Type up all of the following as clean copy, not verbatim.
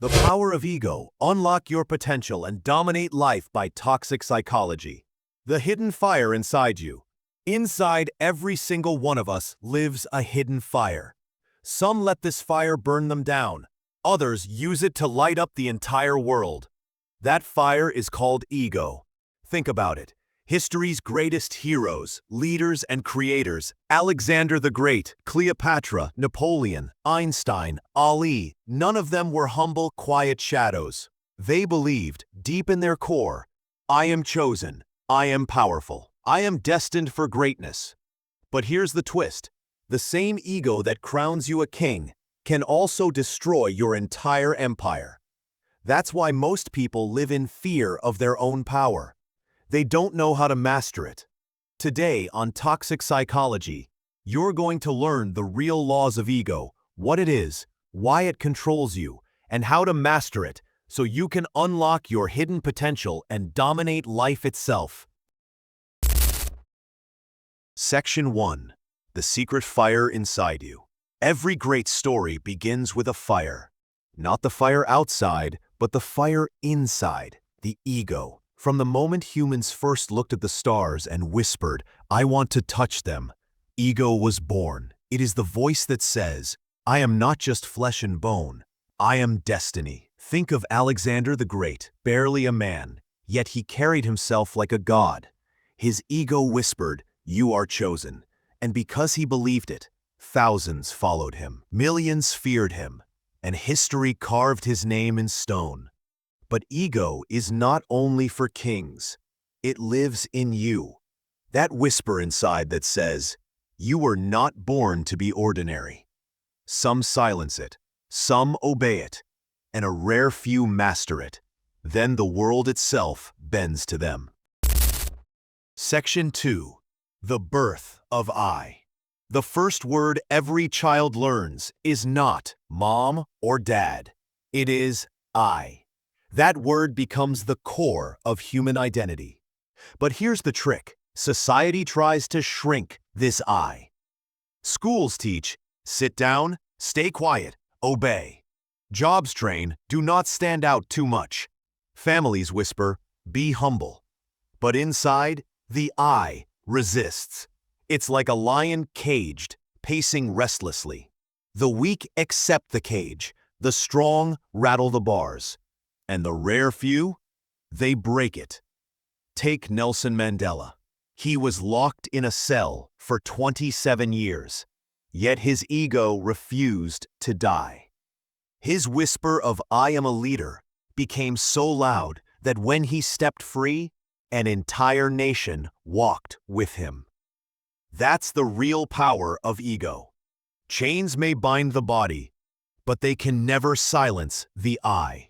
The Power of Ego. Unlock your potential and dominate life by toxic psychology. The hidden fire inside you. Inside every single one of us lives a hidden fire. Some let this fire burn them down. Others use it to light up the entire world. That fire is called ego. Think about it. History's greatest heroes, leaders, and creators, Alexander the Great, Cleopatra, Napoleon, Einstein, Ali, none of them were humble, quiet shadows. They believed, deep in their core, I am chosen, I am powerful, I am destined for greatness. But here's the twist. The same ego that crowns you a king can also destroy your entire empire. That's why most people live in fear of their own power. They don't know how to master it. Today on Toxic Psychology, you're going to learn the real laws of ego, what it is, why it controls you, and how to master it so you can unlock your hidden potential and dominate life itself. Section 1. The Secret Fire Inside You. Every great story begins with a fire. Not the fire outside, but the fire inside, the ego. From the moment humans first looked at the stars and whispered, I want to touch them, ego was born. It is the voice that says, I am not just flesh and bone, I am destiny. Think of Alexander the Great, barely a man, yet he carried himself like a god. His ego whispered, you are chosen. And because he believed it, thousands followed him, millions feared him, and history carved his name in stone. But ego is not only for kings. It lives in you. That whisper inside that says, you were not born to be ordinary. Some silence it, some obey it, and a rare few master it. Then the world itself bends to them. Section 2. The Birth of I. The first word every child learns is not mom or dad. It is I. That word becomes the core of human identity. But here's the trick. Society tries to shrink this I. Schools teach, sit down, stay quiet, obey. Jobs train, do not stand out too much. Families whisper, be humble. But inside, the I resists. It's like a lion caged, pacing restlessly. The weak accept the cage, the strong rattle the bars. And the rare few, they break it. Take Nelson Mandela. He was locked in a cell for 27 years, yet his ego refused to die. His whisper of I am a leader became so loud that when he stepped free, an entire nation walked with him. That's the real power of ego. Chains may bind the body, but they can never silence the I.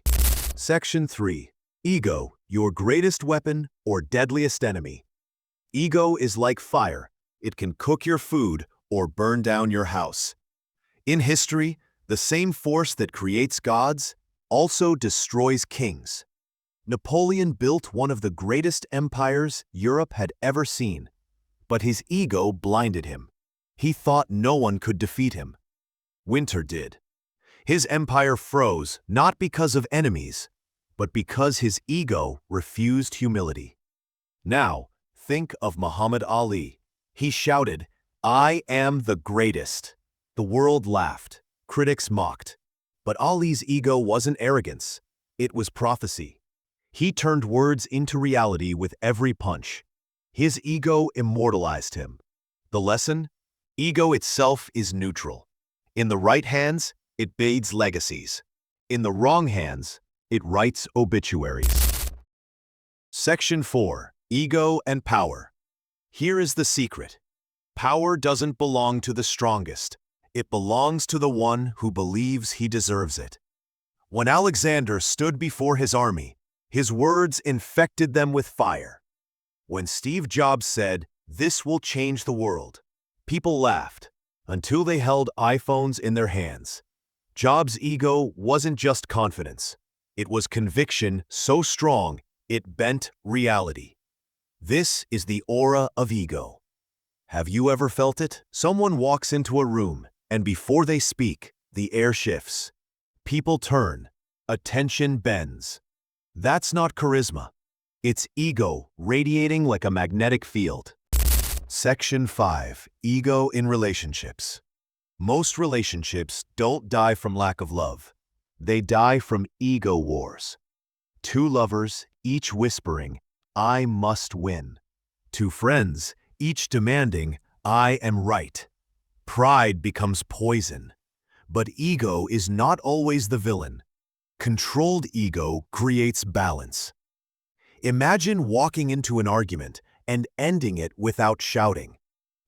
Section 3. Ego, your greatest weapon or deadliest enemy. Ego is like fire. It can cook your food or burn down your house. In history, the same force that creates gods also destroys kings. Napoleon built one of the greatest empires Europe had ever seen, but his ego blinded him. He thought no one could defeat him. Winter did. His empire froze not because of enemies, but because his ego refused humility. Now, think of Muhammad Ali. He shouted, I am the greatest. The world laughed. Critics mocked. But Ali's ego wasn't arrogance. It was prophecy. He turned words into reality with every punch. His ego immortalized him. The lesson? Ego itself is neutral. In the right hands, it builds legacies. In the wrong hands, it writes obituaries. Section 4. Ego and Power. Here is the secret. Power doesn't belong to the strongest. It belongs to the one who believes he deserves it. When Alexander stood before his army, his words infected them with fire. When Steve Jobs said, this will change the world, people laughed until they held iPhones in their hands. Jobs' ego wasn't just confidence. It was conviction so strong, it bent reality. This is the aura of ego. Have you ever felt it? Someone walks into a room, and before they speak, the air shifts. People turn. attention bends. That's not charisma. It's ego radiating like a magnetic field. Section 5. Ego in relationships. Most relationships don't die from lack of love. They die from ego wars. Two lovers, each whispering, "I must win." Two friends, each demanding, "I am right." Pride becomes poison. But ego is not always the villain. Controlled ego creates balance. Imagine walking into an argument and ending it without shouting.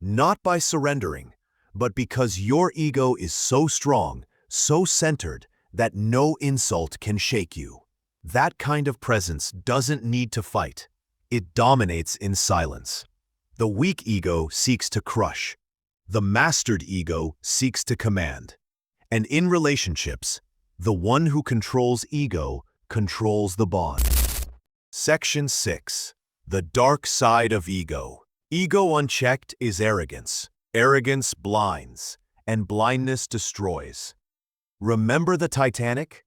Not by surrendering, but because your ego is so strong, so centered, that no insult can shake you. That kind of presence doesn't need to fight. It dominates in silence. The weak ego seeks to crush. The mastered ego seeks to command. And in relationships, the one who controls ego controls the bond. Section 6. The dark side of ego. Ego unchecked is arrogance. Arrogance blinds, and blindness destroys. Remember the Titanic?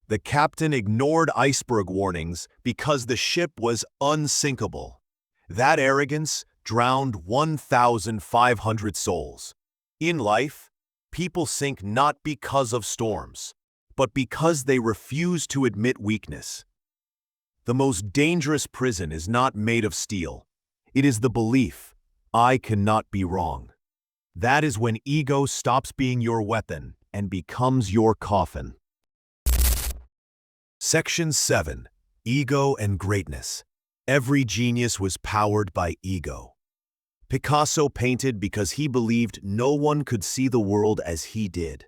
The captain ignored iceberg warnings because the ship was unsinkable. That arrogance drowned 1,500 souls. In life, people sink not because of storms, but because they refuse to admit weakness. The most dangerous prison is not made of steel. It is the belief, "I cannot be wrong." That is when ego stops being your weapon and becomes your coffin. Section 7. Ego and greatness. Every genius was powered by ego. Picasso painted because he believed no one could see the world as he did.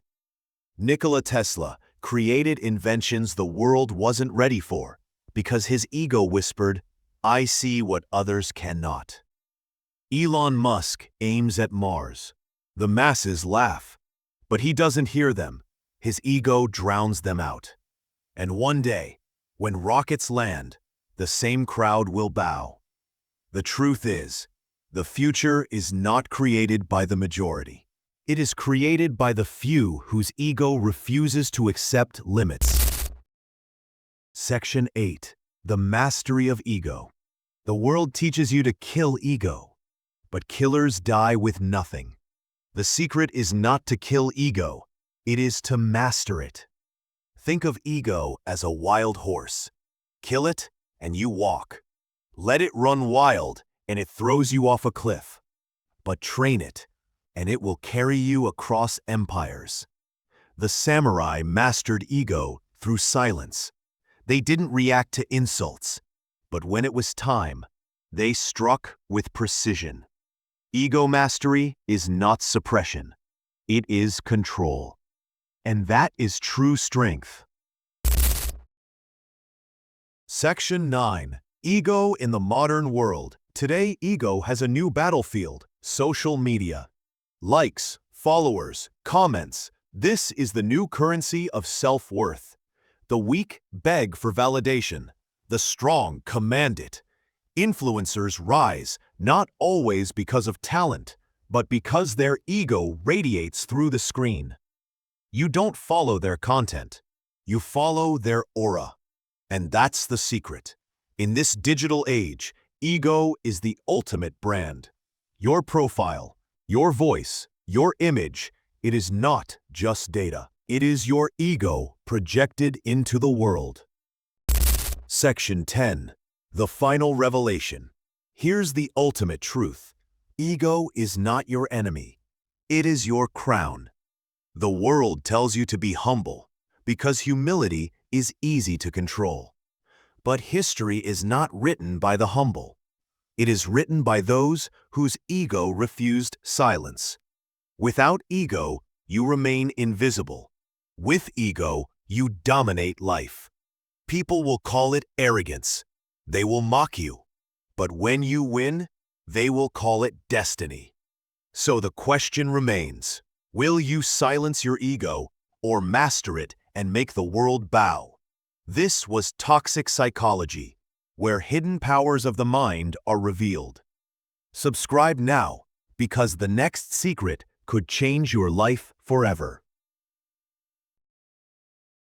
Nikola Tesla created inventions the world wasn't ready for because his ego whispered, "I see what others cannot." Elon Musk aims at Mars. The masses laugh, but he doesn't hear them. His ego drowns them out. And one day, when rockets land, the same crowd will bow. The truth is, the future is not created by the majority. It is created by the few whose ego refuses to accept limits. Section 8. The mastery of ego. The world teaches you to kill ego, but killers die with nothing. The secret is not to kill ego, it is to master it. Think of ego as a wild horse. Kill it, and you walk. Let it run wild, and it throws you off a cliff. But train it, and it will carry you across empires. The samurai mastered ego through silence. They didn't react to insults, but when it was time, they struck with precision. Ego mastery is not suppression. It is control. And that is true strength. Section 9. Ego in the modern world. Today, ego has a new battlefield: social media. Likes, followers, comments. This is the new currency of self-worth. The weak beg for validation. The strong command it. Influencers rise, not always because of talent, but because their ego radiates through the screen. You don't follow their content. You follow their aura. And that's the secret. In this digital age, ego is the ultimate brand. Your profile, your voice, your image, it is not just data. It is your ego projected into the world. Section 10. The final revelation. Here's the ultimate truth. Ego is not your enemy. It is your crown. The world tells you to be humble because humility is easy to control. But history is not written by the humble. It is written by those whose ego refused silence. Without ego, you remain invisible. With ego, you dominate life. People will call it arrogance. They will mock you. But when you win, they will call it destiny. So the question remains, will you silence your ego or master it and make the world bow? This was Toxic Psychology, where hidden powers of the mind are revealed. Subscribe now, because the next secret could change your life forever.